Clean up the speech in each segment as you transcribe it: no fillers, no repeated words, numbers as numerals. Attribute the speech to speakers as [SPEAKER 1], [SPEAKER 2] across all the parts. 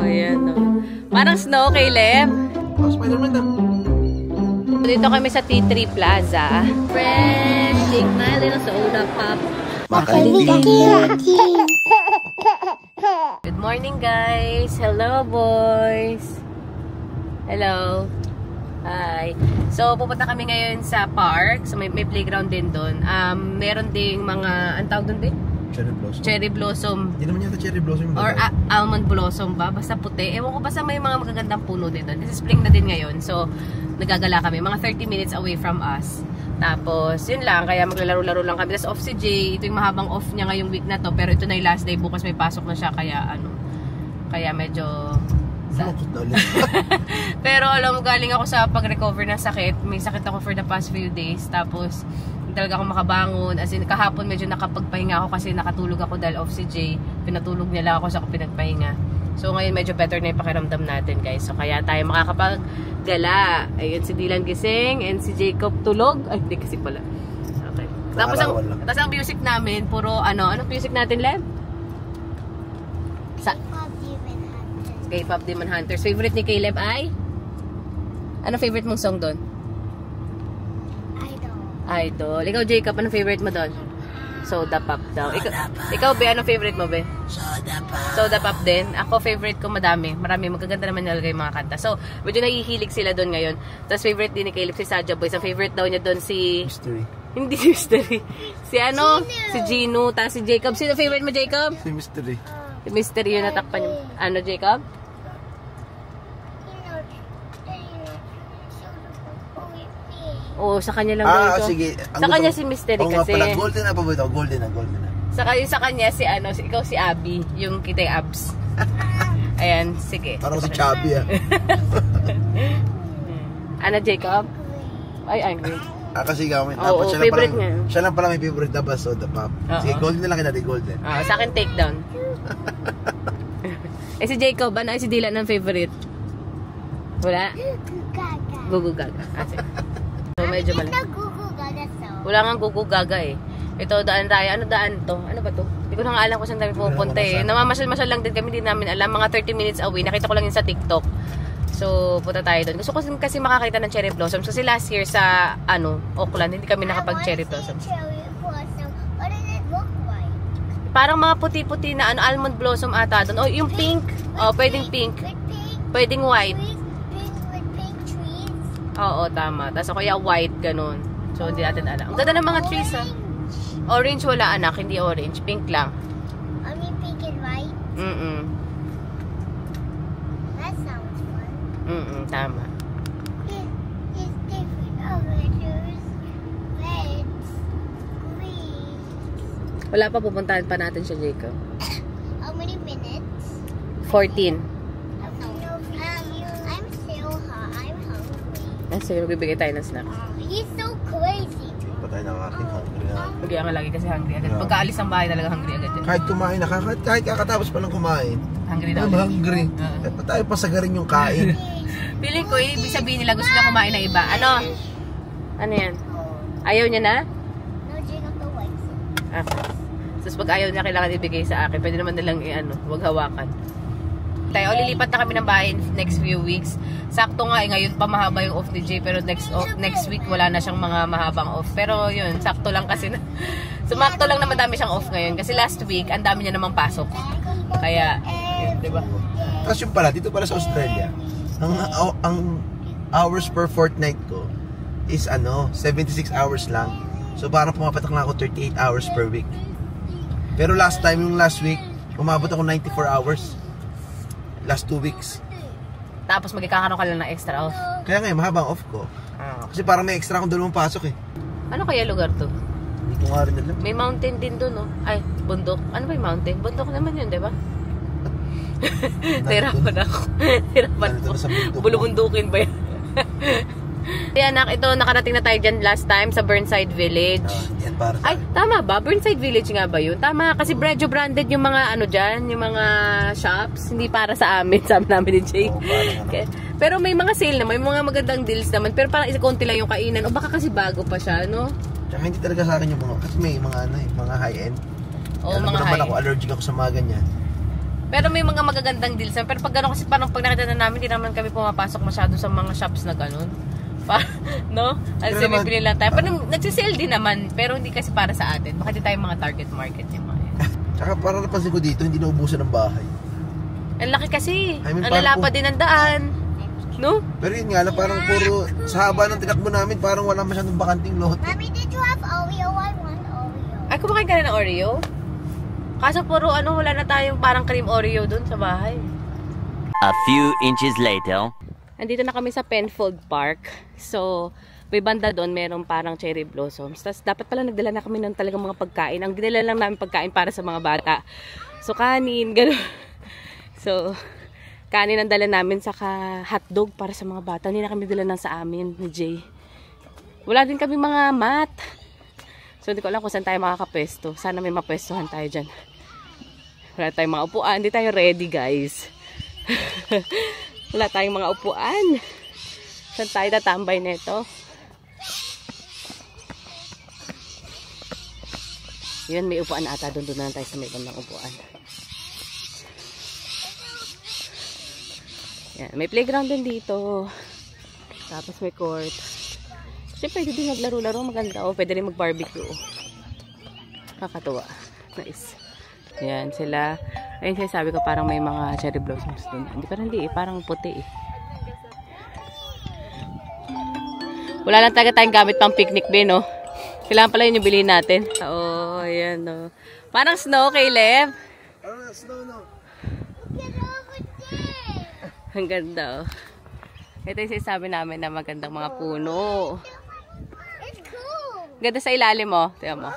[SPEAKER 1] ayan o. Parang snow, Caleb.
[SPEAKER 2] Oh, Spider-Man na.
[SPEAKER 1] Dito kami sa T3 Plaza. Fresh, take my little soda pop. Good morning, guys. Hello, boys. Hello. Hi. So, pupunta kami ngayon sa park. So, may playground din doon. Meron ding mga, ang tawag doon din?
[SPEAKER 2] Cherry blossom.
[SPEAKER 1] Cherry blossom.
[SPEAKER 2] Hindi naman yata cherry blossom.
[SPEAKER 1] Or almond blossom ba? Basta puti. Ewan ko, basta may mga magagandang puno din doon. Kasi spring na din ngayon. So, nagagala kami. Mga 30 minutes away from us. Tapos, yun lang. Kaya maglalaro-laro lang kami. Tapos off si Jay. Ito yung mahabang off niya ngayong week na to. Pero ito na yung last day. Bukas may pasok na siya. Kaya ano. Kaya medyo... Pero alam mo, galing ako sa pag-recover ng sakit. May sakit ako for the past few days. Tapos, talaga ako makabangon. As in, kahapon medyo nakapagpahinga ako kasi nakatulog ako dahil off si Jay. Pinatulog niya lang ako sa pinagpahinga. So, ngayon medyo better na yung pakiramdam natin, guys. So, kaya tayo makakapaggala. Ayun, si Dylan gising and si Jacob tulog. Ay, hindi kasi pala. Okay. Tapos ang music namin, puro ano. Anong music natin, Lev? K-pop Demon Hunters. Favorite ni Caleb ay? Ano favorite mong song doon? Idol. Ikaw, Jacob, ano favorite mo doon? Soda Pop daw. Ikaw, Be, ano favorite mo, Be? Soda Pop din. Ako, favorite ko madami. Marami, magaganda naman nalagay yung mga kanta. So, medyo nahihilig sila doon ngayon. Tapos, favorite din ni Caleb si Saja Boys. Ang favorite daw niya doon si...
[SPEAKER 2] Mystery.
[SPEAKER 1] Hindi si Mystery. Si ano? Si Gino. Tapos si Jacob. Sino favorite mo, Jacob?
[SPEAKER 2] Si Mystery.
[SPEAKER 1] Si Mystery yung natakpan niyo. Ano, Jacob? Oo, sa kanya lang ito.
[SPEAKER 2] Sige.
[SPEAKER 1] Sa kanya si Mystery kasi.
[SPEAKER 2] Pala, golden na pa ba ito? Golden na.
[SPEAKER 1] Sa kanya si ano, ikaw si Abby, yung kitay abs. Ayan, sige.
[SPEAKER 2] Parang si Chubby
[SPEAKER 1] Ano, Jacob? Ay, angry.
[SPEAKER 2] Kasi kami.
[SPEAKER 1] Oo, favorite niya.
[SPEAKER 2] Siya lang pala may favorite na ba? Soda Pop. Sige, golden na lang kita, golden.
[SPEAKER 1] Sa akin, take down. Si Jacob, ano? Si Dylan ang favorite? Wala? Gugu Gaga. Sige. So, medyo mali. Wala nga Gugu Gaga eh. Ito, daan raya. Ano daan to? Ano ba to? Hindi ko na nga alam kung saan kami pupunta eh. Namamasyal-masyal lang din kami. Hindi namin alam. Mga 30 minutes away. Nakita ko lang yun sa TikTok. So, punta tayo doon. Gusto ko kasi makakita ng cherry blossoms. Kasi last year sa, Auckland, hindi kami nakapag-cherry blossoms.
[SPEAKER 3] What does it look like?
[SPEAKER 1] Parang mga puti-puti na almond blossom ata doon. O, yung pink. O, pwedeng pink. Pwedeng white. Oo, tama. Tapos kaya white, ganun. So, hindi natin alam. Ang ganda ng mga trees, ha? Orange wala, anak. Hindi orange. Pink lang.
[SPEAKER 3] I mean pink and white? That sounds fun.
[SPEAKER 1] Tama.
[SPEAKER 3] It's different colors. Reds, green.
[SPEAKER 1] Wala pa, pupuntahan pa natin siya, Jacob.
[SPEAKER 3] How many minutes?
[SPEAKER 1] 14.
[SPEAKER 3] I'm still hot. I'm hungry.
[SPEAKER 1] Sige, magbibigay tayo ng snacks.
[SPEAKER 3] He's so crazy.
[SPEAKER 2] Patay na ang aking hungry na.
[SPEAKER 1] Hindi nga lagi kasi hungry agad. Pagkaalis ng bahay talaga hungry agad yun.
[SPEAKER 2] Kahit kumain na, kahit kakatapos pa lang kumain.
[SPEAKER 1] Hungry daw.
[SPEAKER 2] I'm hungry. At tayo pasagarin yung kain.
[SPEAKER 1] Feeling ko, ibig sabihin nila gusto nila kumain na iba. Ano? Ano yan? Ayaw niya na?
[SPEAKER 3] No, Jacob the white.
[SPEAKER 1] Okay. Tapos pag ayaw niya, kailangan ibigay sa akin. Pwede naman nilang huwag hawakan. Tayo, lilipat na kami ng bahay next few weeks. Sakto nga, ngayon pa mahaba yung off ni Jay, pero next week wala na siyang mga mahabang off. Pero yun, sakto lang kasi sumakto lang naman dami siyang off ngayon. Kasi last week, ang dami niya namang pasok. Kaya, yun, diba?
[SPEAKER 2] Tapos yung pala, dito pala sa Australia, ang hours per fortnight ko is 76 hours lang. So parang pumapatak na ako 38 hours per week. Pero last week, umabot ako 94 hours. Last 2 weeks.
[SPEAKER 1] Tapos magkakaroon ka lang ng extra off.
[SPEAKER 2] Kaya ngayon, mahabang off ko. Kasi parang may extra akong dalawang pasok eh.
[SPEAKER 1] Ano kaya lugar to?
[SPEAKER 2] Hindi ko nga rin alam.
[SPEAKER 1] May mountain din doon, no? Ay, bundok. Ano ba yung mountain? Bundok naman yun, di ba? Hirapan ako. Hirapan ako. Bulubundukin ba yan? Kaya anak, ito nakarating na tayo dyan last time sa Burnside Village.
[SPEAKER 2] Yan para
[SPEAKER 1] ay, tama ba? Burnside Village nga ba yun? Tama, kasi medyo branded yung mga dyan, yung mga shops. Hindi para sa amin, sabi namin ni Jay. Okay. Pero may mga sale naman, may mga magandang deals naman. Pero parang konti lang yung kainan. O baka kasi bago pa siya, no?
[SPEAKER 2] Tsaka hindi talaga sa akin yung mga, kasi may mga mga high-end.
[SPEAKER 1] Oo, mga high-end.
[SPEAKER 2] Ako allergic ako sa mga ganyan.
[SPEAKER 1] Pero may mga magagandang deals. Pero pag gano'n kasi parang pag nakita na namin, hindi naman kami pumapasok masyado sa mga shops na gano'n. No? Kasi bibili lang tayo. Pero nagsisale din naman. Pero hindi kasi para sa atin. Baka di tayo mga target market yung mga yan.
[SPEAKER 2] Tsaka parang napansin ko dito, hindi naubusan ng bahay.
[SPEAKER 1] Ang laki kasi.
[SPEAKER 2] I mean,
[SPEAKER 1] ang lalapad din ang daan. No?
[SPEAKER 2] Pero yun nga lang, parang puro sa haba ng tinakbo namin, parang wala masyadong bakanting lot.
[SPEAKER 3] Mommy, did you have Oreo? I want Oreo.
[SPEAKER 1] Ay, kumakain ka na ng Oreo? Kaso puro wala na tayong parang cream Oreo dun sa bahay.
[SPEAKER 4] A few inches later.
[SPEAKER 1] Andito na kami sa Penfold Park. So, may banda doon, merong parang cherry blossoms. Tapos, dapat pala nagdala na kami ng talagang mga pagkain. Ang dinala lang namin pagkain para sa mga bata. So, kanin, gano'n. So, kanin ang dala namin, saka hotdog para sa mga bata. Hindi na kami dala ng sa amin, ni Jay. Wala din kami mga mat. So, hindi ko alam kung saan tayo makakapwesto. Sana may mapwestohan tayo dyan. Wala tayong mga upuan. Hindi tayo ready, guys. Wala tayong mga upuan. Saan tayo tatambay nito? Yun, may upuan ata. Doon na lang tayo sa may bandang upuan. Yan, may playground din dito. Tapos may court. Kasi pwede din maglaro-laro. Maganda. O, pwede rin mag-barbecue. Kakatuwa. Nice. Yan, sila. Ayun siya, sabi ko parang may mga cherry blossoms dun. Hindi, parang hindi eh. Parang puti eh. Wala lang talaga tayong gamit pang picnic bin, no? Kailangan pala yun yung bilhin natin. Oo, ayan, no. Parang snow, Caleb.
[SPEAKER 2] Parang snow, no?
[SPEAKER 3] Get over there.
[SPEAKER 1] Ang ganda, oh. Ito yung sinasabi namin na magandang mga puno.
[SPEAKER 3] It's cool.
[SPEAKER 1] Ganda sa ilalim, oh. Tingnan mo.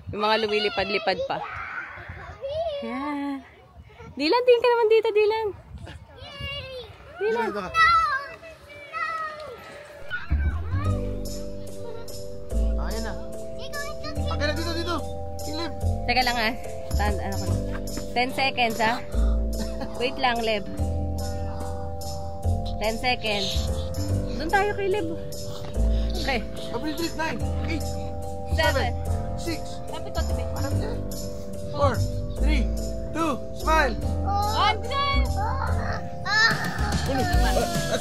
[SPEAKER 1] May mga lumilipad-lipad pa. Yan. Dylan, tingin ka naman dito, Dylan. Dylan.
[SPEAKER 2] Ayan na. Okay na, dito. Ilip.
[SPEAKER 1] Teka lang, ah. Ano ko na? 10 seconds, ah. Wait lang, Leb. 10 seconds. Doon tayo kay Leb. Okay.
[SPEAKER 2] April 3, 9, 8,
[SPEAKER 1] 7.
[SPEAKER 2] 6,
[SPEAKER 1] Lapit ko, tibi.
[SPEAKER 2] 4, 3, 2, smile!
[SPEAKER 1] On, dyan!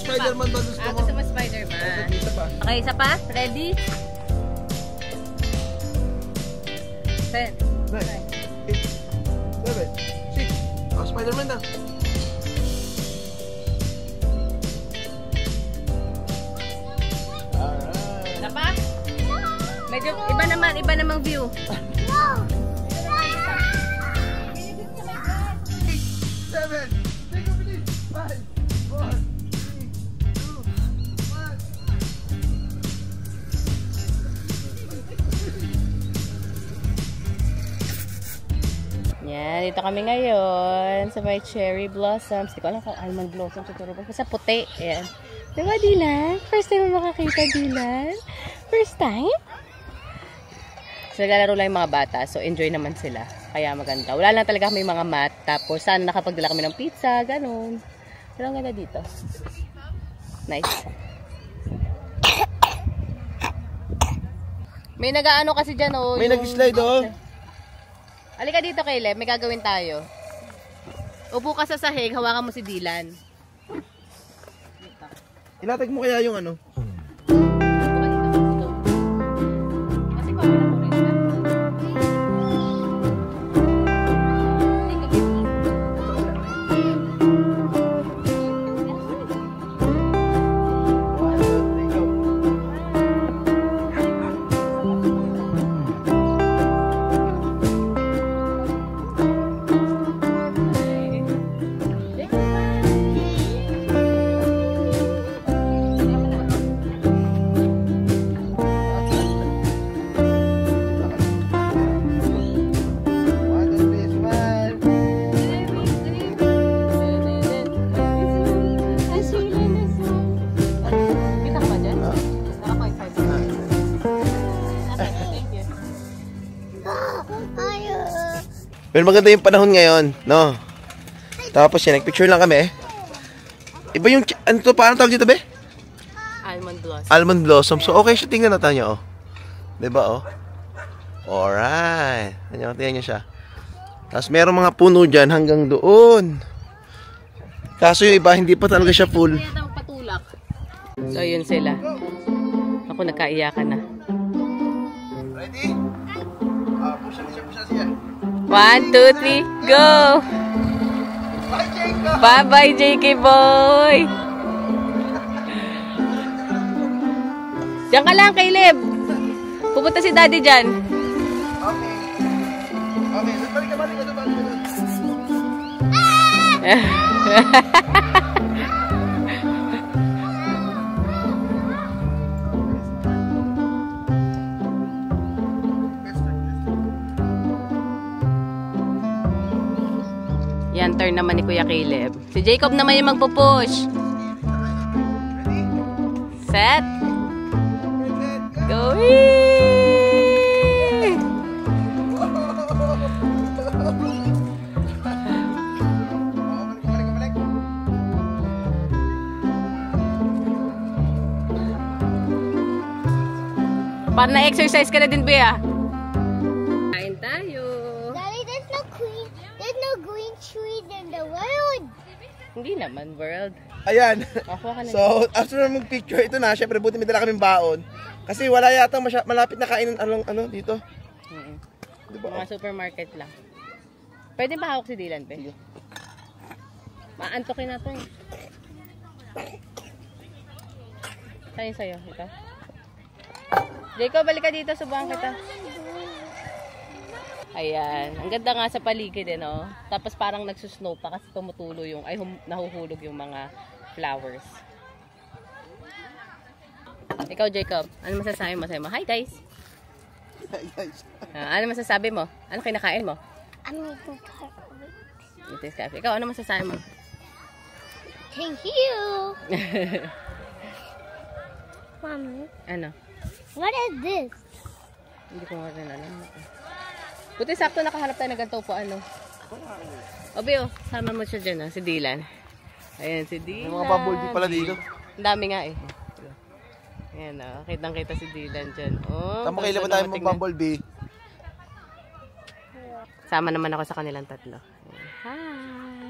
[SPEAKER 2] Spider-Man ba gusto mo?
[SPEAKER 1] Gusto mo Spider-Man.
[SPEAKER 2] Isa pa.
[SPEAKER 1] Okay, isa pa? Ready? 10.
[SPEAKER 2] 9, 8, 7, 6. Oh, Spider-Man na. Alright.
[SPEAKER 1] Isa pa? Medyo iba namang view.
[SPEAKER 3] No.
[SPEAKER 2] 7, 5, 4, 3, 2, 1.
[SPEAKER 1] Yan, dito kami ngayon sa may cherry blossoms. Hindi ko alam kung almond blossoms siguro. Basta puti. Ayan. Diba, Dylan? First time mo makakita, Dylan? First time? So, naglalaro lang yung mga bata. So, enjoy naman sila. Kaya maganda. Wala lang talaga kami mga mat. Tapos, sana nakapagdala kami ng pizza. Ganun. Pero ang ganda dito. Nice. May nag-ano kasi dyan, oh.
[SPEAKER 2] May nag-slide, oh.
[SPEAKER 1] Halika dito, Caleb. May gagawin tayo. Upo ka sa sahig. Hawakan mo si Dylan.
[SPEAKER 2] Ilatag mo kaya yung ano?
[SPEAKER 1] Kasi kung ano ko rin.
[SPEAKER 2] Pero maganda yung panahon ngayon, no? Tapos yan, nagpicture lang kami. Iba yung, ano to, paano tawag dito, be?
[SPEAKER 1] Almond blossom.
[SPEAKER 2] Almond blossom. So, okay siya, tingnan natin niyo, oh. Diba, oh? Alright. Tingnan niyo siya. Tapos meron mga puno dyan hanggang doon. Kaso yung iba, hindi pa talaga siya full.
[SPEAKER 1] So, yun sila. Ako nagkaiyakan na.
[SPEAKER 2] Ready? Push siya.
[SPEAKER 1] 1, 2, 3, go!
[SPEAKER 2] Bye, Jacob!
[SPEAKER 1] Bye-bye, JK boy! Diyan ka lang, Caleb! Pupunta si Daddy dyan.
[SPEAKER 2] Okay. Balik ka.
[SPEAKER 1] Yan, turn naman ni Kuya Caleb. Si Jacob naman yung magpupush. Set. Go! Para na-exercise ka na din, Bea. Kain tayo.
[SPEAKER 3] Daddy, there's no green trees in the world.
[SPEAKER 1] Hindi naman, world.
[SPEAKER 2] Ayan.
[SPEAKER 1] Ako ka na.
[SPEAKER 2] So, after na mag-picture, ito na. Siyempre, buti may dala kaming baon. Kasi wala yata malapit na kainan dito. Diba?
[SPEAKER 1] Mga supermarket lang. Pwede ba hawak si Dylan, Pe? Maantokin natin. Sa'yo. Ito. Jacob, balik ka dito. Subuhan kita. Ayan. Ang ganda nga sa paligid, eh, no? Tapos parang nagsusnow pa kasi tumutulo yung, nahuhulog yung mga flowers. Ikaw, Jacob, ano masasabi mo? Hi, guys!
[SPEAKER 2] Hi, guys.
[SPEAKER 1] Ano masasabi mo? Ano kinakain mo?
[SPEAKER 3] I'm eating
[SPEAKER 1] Ito is Ikaw, ano masasabi mo?
[SPEAKER 3] Thank you. Mommy,
[SPEAKER 1] Ano?
[SPEAKER 3] what is this?
[SPEAKER 1] Hindi ko nga rin alam. Buti sakto nakaharap tayo ng ganito po, ano? Obyo, sama mo siya dyan, si Dylan. Ayan, si Dylan.
[SPEAKER 2] May mga bumblebee pala dito.
[SPEAKER 1] Ang dami nga eh. Ayan, kitang-kita si Dylan dyan. Oh,
[SPEAKER 2] Tama kayo tayo mga bumblebee.
[SPEAKER 1] Sama naman ako sa kanilang tatlo. Hi!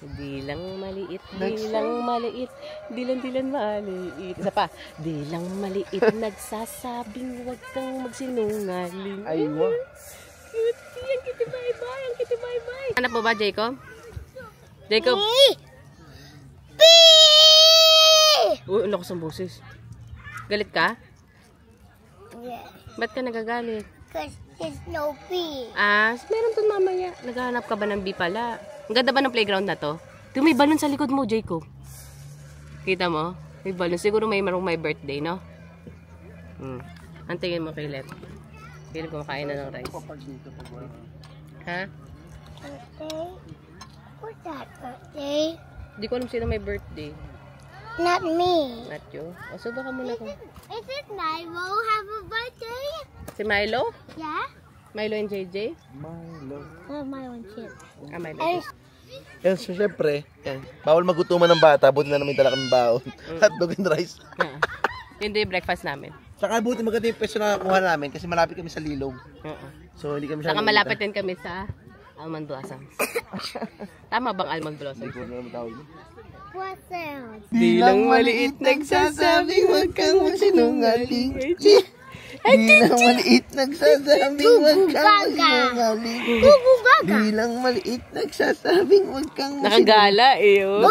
[SPEAKER 1] Dilang maliit, dilang maliit, dilan maliit. Isa pa, dilang maliit, nagsasabing huwag kang magsinungaling.
[SPEAKER 2] Aywa.
[SPEAKER 1] Cutie, ang kitty bye-bye, ang kitty bye-bye. Ano po ba, Jacob? Jacob? Uy, ano ko sa boses? Galit ka?
[SPEAKER 3] Yeah,
[SPEAKER 1] Ba't ka nagagalit?
[SPEAKER 3] because there's no bee.
[SPEAKER 1] Meron dun mamaya. Naghahanap ka ba ng bee pala? Ang ganda ba ng playground na to? Ito may balon sa likod mo, Jacob. Kita mo? May balon. Siguro may birthday, no? Ang tingin mo, Caleb? Caleb, kumakain na ng rice. Ha?
[SPEAKER 3] Birthday? What's that birthday?
[SPEAKER 1] Hindi ko alam sino may birthday.
[SPEAKER 3] Not me.
[SPEAKER 1] Not you? O, suba ka muna ko.
[SPEAKER 3] Is it Milo have a birthday?
[SPEAKER 1] Si Milo?
[SPEAKER 3] Yeah?
[SPEAKER 1] Milo and JJ?
[SPEAKER 3] Oh, Milo and Chip.
[SPEAKER 1] Milo.
[SPEAKER 3] And
[SPEAKER 2] Yan, so syempre, yan. Bawal magutuman ng bata, buti na namin dala kami baon. Hotdog and rice.
[SPEAKER 1] Yun din yung breakfast namin.
[SPEAKER 2] Saka buti maganda yung pwesto na kuha namin kasi malapit kami sa Lilog. So hindi kami
[SPEAKER 1] Saka malapit din kami sa almond blossoms. Tama bang almond blossoms?
[SPEAKER 3] what else?
[SPEAKER 2] Dilang maliit nagsasabing huwag kang magsinungaling. Dilang maliit nagsasabing huwag kang magsinungaling.
[SPEAKER 3] Gugu Gaga.
[SPEAKER 2] Dilang maliit nagsasabing huwag kang
[SPEAKER 1] Nakagala eh. Oh.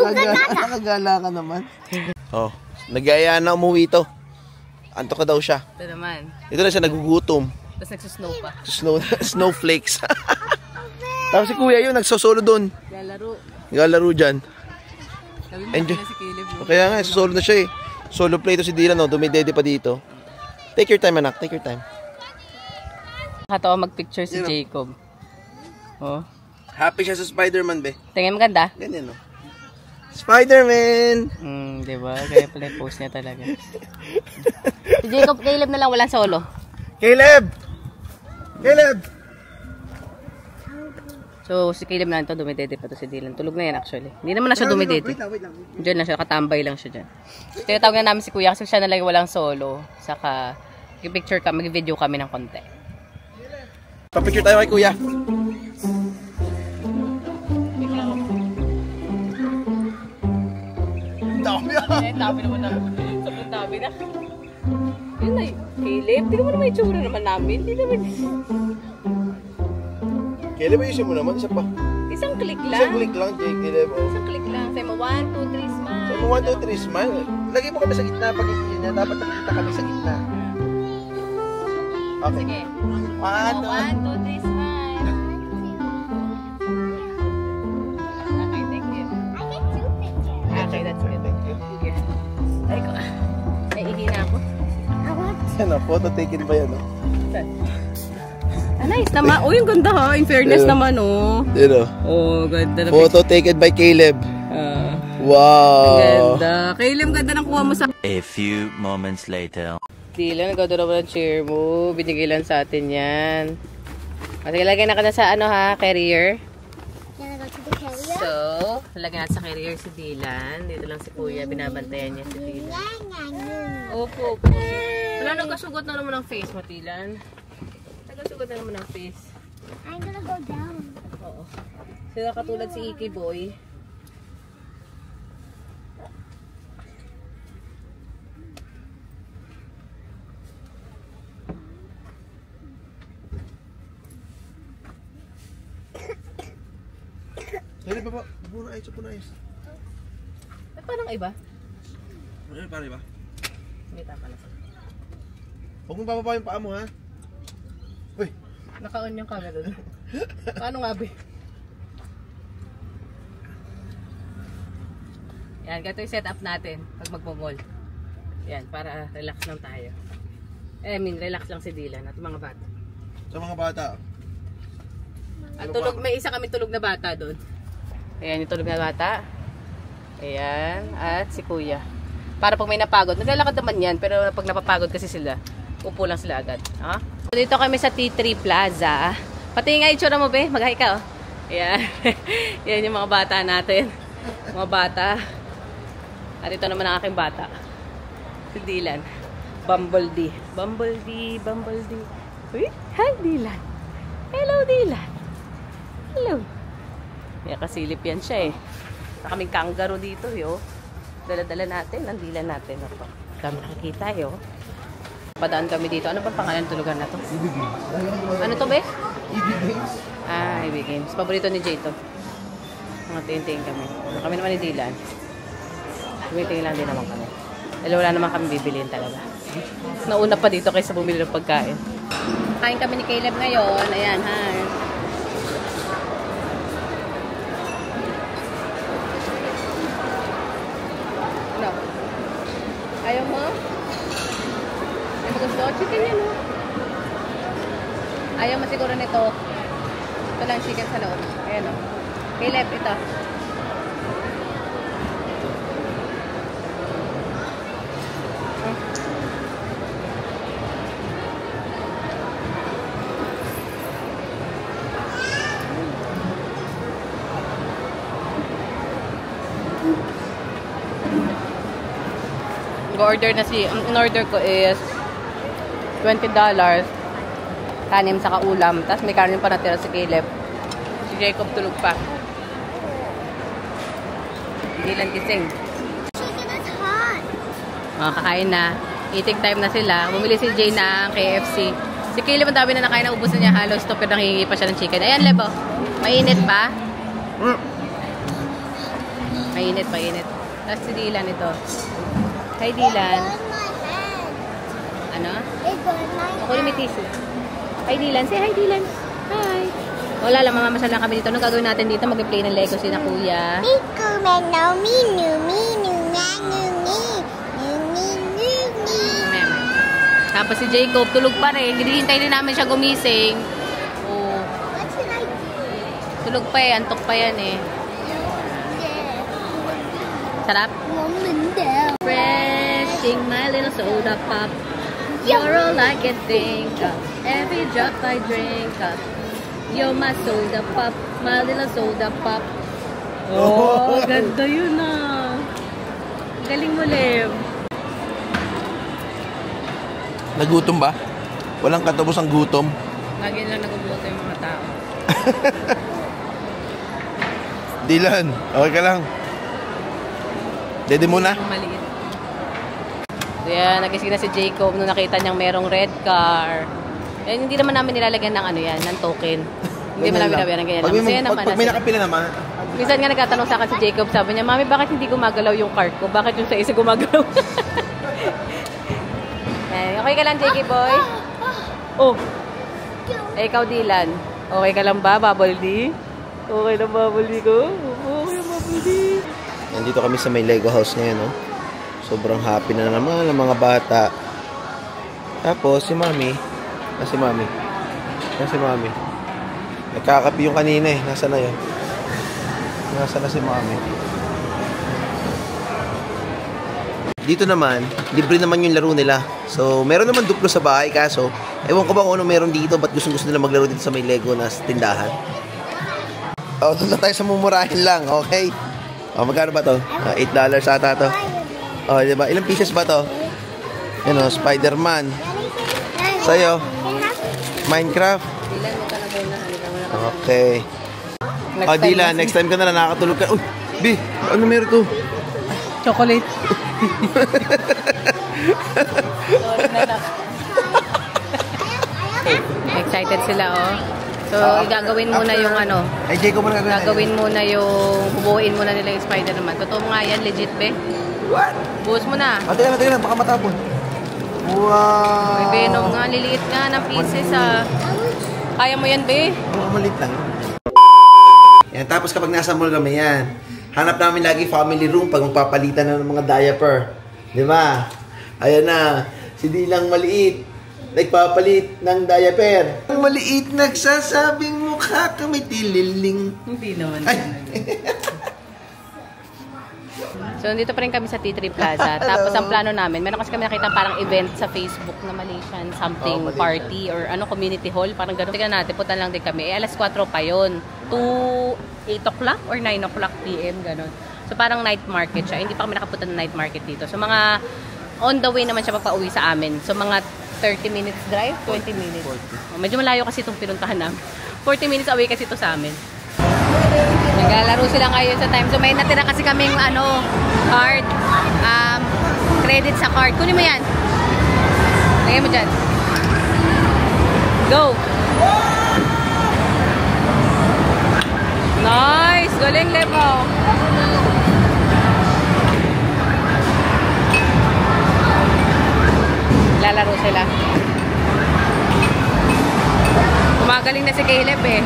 [SPEAKER 2] Nakagala ka naman. Oh, nag-aaya na umuwi ito. Antok na daw siya.
[SPEAKER 1] Ito naman.
[SPEAKER 2] Ito na siya nagugutom.
[SPEAKER 1] Tapos nagsusnow pa.
[SPEAKER 2] Snowflakes. Tapos si kuya yun, nagsosolo doon.
[SPEAKER 1] Lalaro.
[SPEAKER 2] Naglalaro dyan.
[SPEAKER 1] Enjoy. Si Caleb, no?
[SPEAKER 2] Kaya nga, solo na siya eh. Solo play to si Dylan, no? Dumidede pa dito. Take your time, anak. Take your time.
[SPEAKER 1] Nakatawa mag-picture si Jacob. Oh.
[SPEAKER 2] Happy siya sa Spider-Man, be.
[SPEAKER 1] Tingin maganda?
[SPEAKER 2] Ganyan, no? Spider-Man!
[SPEAKER 1] Diba? Kaya pala yung post niya talaga. Si Jacob, Caleb na lang, walang solo.
[SPEAKER 2] Caleb! Caleb!
[SPEAKER 1] So, si Caleb na ito, dumidede pa to si Dylan. Tulog na yan actually. Hindi naman na siya dumidede.
[SPEAKER 2] Wait lang.
[SPEAKER 1] Diyan lang siya, katambay lang siya dyan. Tinatawag na namin si Kuya kasi siya na lang walang solo. Saka, mag-picture kami, mag-video kami ng konti.
[SPEAKER 2] Papicture tayo kay kuya. dami ah.
[SPEAKER 1] Eh, dami naman na. Sobrang dami na. Yun na yun. Caleb, tingnan mo naman yung tsura naman namin. Hindi naman.
[SPEAKER 2] Caleb, ayusin mo naman. Isa pa.
[SPEAKER 1] Isang click lang.
[SPEAKER 2] Isang click lang, Jake. Caleb.
[SPEAKER 1] Isang click lang. Sabi mo, 1, 2, 3, smile.
[SPEAKER 2] So, 1, 2, 3, smile. Lagay mo kami sa gitna pag hindi na. Dapat nakikita kami sa gitna. Okay.
[SPEAKER 1] Sige.
[SPEAKER 2] 1,
[SPEAKER 1] 1, 2, 3, smile. Okay, thank you.
[SPEAKER 3] I get 2 pictures.
[SPEAKER 1] Okay, that's good.
[SPEAKER 2] Thank you.
[SPEAKER 1] Ay ko. Naiihina ako.
[SPEAKER 3] I want
[SPEAKER 2] Ano, photo taken ba yan?
[SPEAKER 1] Ah, nice naman. Oh, yung ganda ha. In fairness
[SPEAKER 2] Yeah.
[SPEAKER 1] naman, oh.
[SPEAKER 2] Dito.
[SPEAKER 1] Oh, ganda na.
[SPEAKER 2] Photo taken by Caleb. Wow.
[SPEAKER 1] Ganda. Kailan ganda ng kuha mo sa...
[SPEAKER 4] A few moments later.
[SPEAKER 1] Dylan, nagkado naman ang chair mo. Binigay lang sa atin yan. Sige, lagay na ka na sa ano ha, carrier.
[SPEAKER 3] Gonna go to the carrier.
[SPEAKER 1] So, lagyan natin sa carrier si Dylan. Dito lang si Kuya, binabantayan niya si Dylan. Opo, opo. Wala, nagkasugot na naman ang face mo, Dylan. Nagkasugot na naman ang face.
[SPEAKER 3] I'm gonna go down.
[SPEAKER 1] Oo. Sila katulad si Iki Boy.
[SPEAKER 2] Caleb, baba. Puna ayos, puna ayos.
[SPEAKER 1] At parang iba?
[SPEAKER 2] Ano pare ba?
[SPEAKER 1] May tapa na.
[SPEAKER 2] Huwag mo bababa yung paa mo, ha? Uy.
[SPEAKER 1] Naka-on yung camera doon. Paano nga ba? Yan, ganito yung setup natin pag magmo-mall. Yan, para relax lang tayo. Relax lang si Dylan at mga bata.
[SPEAKER 2] Sa mga bata.
[SPEAKER 1] At tulog, may isa kami tulog na bata doon. Ayan, yung tulog na bata. Ayan, at si Kuya. Para pag may napagod, naglalakad naman yan, pero pag napapagod kasi sila, upo lang sila agad. Ha? Dito kami sa T3 Plaza. Pati nga itsura mo, be. Mag-hi ka, oh. Ayan. Yan yung mga bata natin. Mga bata. At ito naman ang aking bata. Si Dylan. Bumblebee. Bumblebee, Bumblebee. Uy, hi, Dylan. Hello, Dylan. Hello. Kaya kasilip yan siya eh. Sa kaming kangaroo dito, yo. Dala-dala natin, ang Dylan natin. Ito. Kami nakikita, yo. Padaan kami dito. Ano ba pangalan ng tulugan na to?
[SPEAKER 2] EB Games.
[SPEAKER 1] Ano to, be?
[SPEAKER 2] EB Games.
[SPEAKER 1] Ah, EB Games. Paborito ni Jay to. Mga tingin-tingin kami. Kami naman ni Dylan. Tingin lang din naman kami. Dahil wala naman kami bibiliin talaga. Nauna pa dito kaysa bumili ng pagkain. Kain kami ni Caleb ngayon. Ayan, ha. No. Ayaw mo? Ayaw mo gusto? Chicken yan, no? Ayaw mo siguro nito. Ito lang chicken sa loob. Ayan, no? Caleb, ito. Order na ang in-order ko is $20. Kanin sa kaulam. Tapos may kanin pa natira si Caleb. Si Jacob tulog pa. Hindi lang gising.
[SPEAKER 3] Chicken is hot.
[SPEAKER 1] Kakain na. Eating time na sila. Bumili si Jay ng KFC. Si Caleb ang dami na nakain na ubos na niya halos. Stupid nangihingi pa siya ng chicken. Ayan, Lebo. Mainit pa. Mainit, mainit. Tapos si Dylan ito. Hi, Dylan.
[SPEAKER 3] It burned my hand.
[SPEAKER 1] Ano?
[SPEAKER 3] It burned my
[SPEAKER 1] Ako rin may
[SPEAKER 3] hand.
[SPEAKER 1] tissue. Hi, Dylan. Say hi, Dylan. Hi. Wala lang, mamamasal lang kami dito. Anong gagawin natin dito? Mag-play ng Lego si na Kuya.
[SPEAKER 3] Piku meno minu minu manu mi mi mi mi.
[SPEAKER 1] Meme. Tapos si Jacob, tulog pa rin. Hinihintay din namin siya gumising. Oh,
[SPEAKER 3] What should I do?
[SPEAKER 1] tulog pa eh. Antok pa yan eh. Sarap?
[SPEAKER 3] Mom and Dad.
[SPEAKER 1] Pressing my little soda pop. You're all I can think of. Every drop I drink of. You're my soda pop. My little soda pop. Oh, ganda yun ah. Galing mo, Lev.
[SPEAKER 2] Nagutom ba? Walang katapos ang gutom.
[SPEAKER 1] Lagi lang nagubuto yung mga tao.
[SPEAKER 2] Dylan, okay ka lang? Dede muna.
[SPEAKER 1] Maliit. So yan, nagising na si Jacob nung nakita niyang merong red car. Yan, hindi naman namin nilalagyan ng ano yan, ng token. Hindi naman namin nabiyan ng ganyan lang. So yan naman.
[SPEAKER 2] Pag may nakapila naman.
[SPEAKER 1] Minsan nga nagtatanong sa akin si Jacob, sabi niya, Mami, bakit hindi gumagalaw yung cart ko? Bakit yung sa isa gumagalaw? Okay ka lang, Jakey boy? Oh. Eh, ikaw, Dylan. Okay ka lang ba, Bubble D? Okay lang, Bubble D ko? Okay lang, Bubble D.
[SPEAKER 2] Nandito kami sa may Lego house ngayon, no? Sobrang happy na naman ng mga bata. Tapos, si Mami. Si Mami. Si Mami. Nagkakapi yung kanina eh. Nasaan na yun? Nasaan na si Mami? Dito naman, libre naman yung laro nila. So, meron naman duplo sa bahay, kaso, ewan ko ba kung ano meron dito, ba't gusto nila maglaro dito sa may Lego na tindahan. Oh, doon na tayo sa mumurahin lang, okay? Oh, magkano ba to? $8 ata to. Oh, diba? Ilang pieces ba to? Yan o, Spider-Man. Sa'yo? Minecraft?
[SPEAKER 1] Dylan, mo ka na muna.
[SPEAKER 2] Okay. Oh, Dylan, next time ka na nakakatulog ka. Uy, B, ano meron to?
[SPEAKER 1] Chocolate. Excited sila, oh. So, gagawin muna yung ano.
[SPEAKER 2] Ay, Jacob, mo
[SPEAKER 1] gagawin muna yung, bubuuin muna nila yung Spider-Man. Totoo nga yan, legit, be.
[SPEAKER 2] What?
[SPEAKER 1] Buhos mo na.
[SPEAKER 2] Teka lang, baka matapon. Wow!
[SPEAKER 1] May Venom nga, liliit nga ng pieces, ah. Kaya mo yan, be?
[SPEAKER 2] Oo, maliit lang. Yan, tapos kapag nasa mall kami yan, hanap namin lagi family room pag magpapalitan na ng mga diaper. Di ba? Ayan na, si Dilang maliit, nagpapalit ng diaper. Ang maliit, nagsasabing mukha kami tililing.
[SPEAKER 1] Hindi naman.
[SPEAKER 2] Ay.
[SPEAKER 1] So, nandito pa rin kami sa T3 Plaza. Tapos, ang plano namin, meron kasi kami nakita parang event sa Facebook na Malaysian something
[SPEAKER 2] Malaysian
[SPEAKER 1] party or ano, community hall. Parang gano'n. Tignan natin, punta lang din kami. Alas 4 pa yun. 8 o'clock or 9 o'clock PM, gano'n. So, parang night market siya. Hindi pa kami nakapunta ng night market dito. So, mga on the way naman siya magpa-uwi sa amin. So, mga 30 minutes drive, 20 minutes. Medyo malayo kasi itong pinuntahan namin. 40 minutes away kasi ito sa amin. Naglalaro sila ngayon sa time. So, may natira kasi kaming card. Credit sa card. Kunin mo yan. Lagay mo dyan. Go! Nice! Galing, Lepo! Lalaro sila. Kumagaling na si Caleb eh.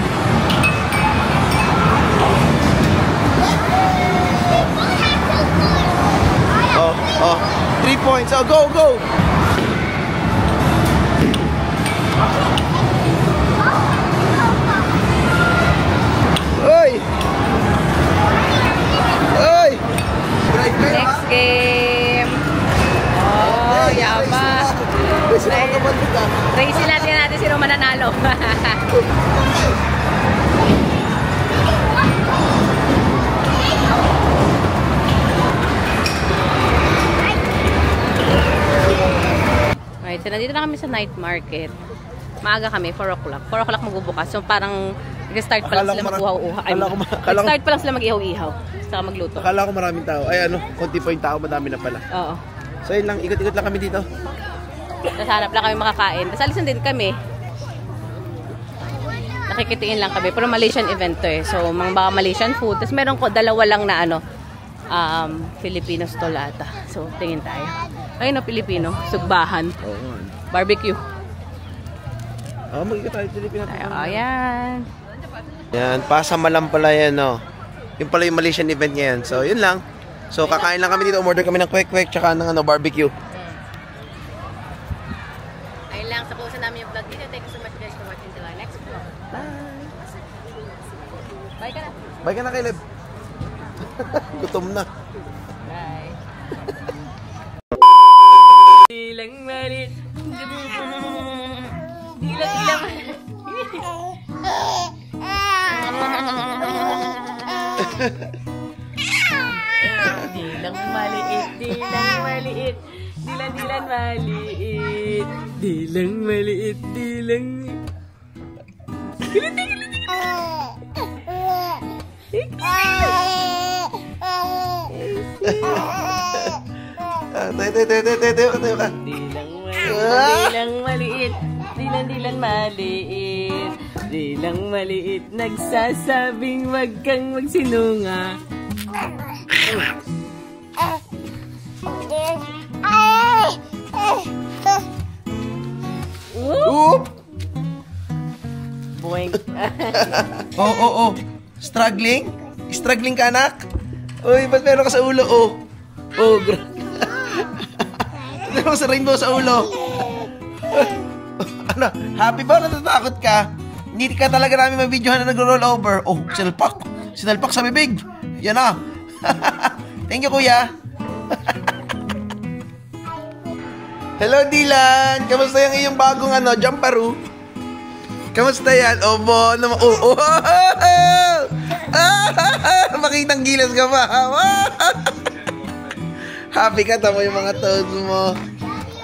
[SPEAKER 2] Oh, 3 points. Oh, go, go! Oy! Oy!
[SPEAKER 1] Next game. Oh, yama. Race natin sino mananalo. Right, so nandito na kami sa night market. Maaga kami, 4 o'clock. 4 o'clock magbubukas. So parang nag-start pa lang sila mag-uhaw-uhaw. Nag-start pa lang sila mag-ihaw-ihaw. Saka magluto.
[SPEAKER 2] Akala ko maraming tao. Ay ano, konti pa yung tao, madami na pala.
[SPEAKER 1] Oo.
[SPEAKER 2] So yun lang, ikot-ikot lang kami dito.
[SPEAKER 1] Tapos hanap lang kami makakain. Tapos alisan din kami. Nakikitingin lang kami. Pero Malaysian event to eh. So mga Malaysian food. Tapos meron ko dalawa lang na Filipino stall ata. So tingin tayo. Ayun o, Filipino. Sugbahan.
[SPEAKER 2] Oo.
[SPEAKER 1] Barbecue.
[SPEAKER 2] Mag-ikot tayo Filipino.
[SPEAKER 1] Ayan.
[SPEAKER 2] Yan, pasamalam pala yan, no. Yung pala yung Malaysian event ngayon. So, yun lang. So, kakain lang kami dito. Umorder kami ng kwek-kwek tsaka ng barbecue.
[SPEAKER 1] Ayun lang. Tapusin namin yung vlog dito. Thank you so much guys for watching till our next vlog. Bye. Bye ka na.
[SPEAKER 2] Bye ka na, Caleb. Gutom na.
[SPEAKER 1] Bye. Dilang malit. Dilang. Dilang maliit. Dilang maliit. Dilang maliit. Dilang maliit. Dilang. Kiliti.
[SPEAKER 2] Tayo ka.
[SPEAKER 1] Di lang maliit. Di lang maliit. Di lang maliit. Nagsasabing wag kang magsinunga.
[SPEAKER 2] Oop!
[SPEAKER 1] Boing.
[SPEAKER 2] Oh. Struggling? Struggling ka, anak? Uy, ba't meron ka sa ulo, oh? Oh, meron sa rainbow sa ulo. Ano, happy ba? Natatakot ka? Hindi ka talaga namin mabidyohan na nag-roll over. Oh, sinalpak sa bibig. Yan na. Thank you, kuya. Hello, Dylan. Kamusta yung iyong bagong jumperoo? Kamusta yan? Obo, naman. Oh. Makitang gilas ka pa. Happy ka? Tama yung mga toes mo.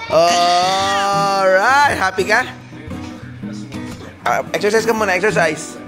[SPEAKER 2] Alright. Happy ka? Exercise ka muna. Exercise.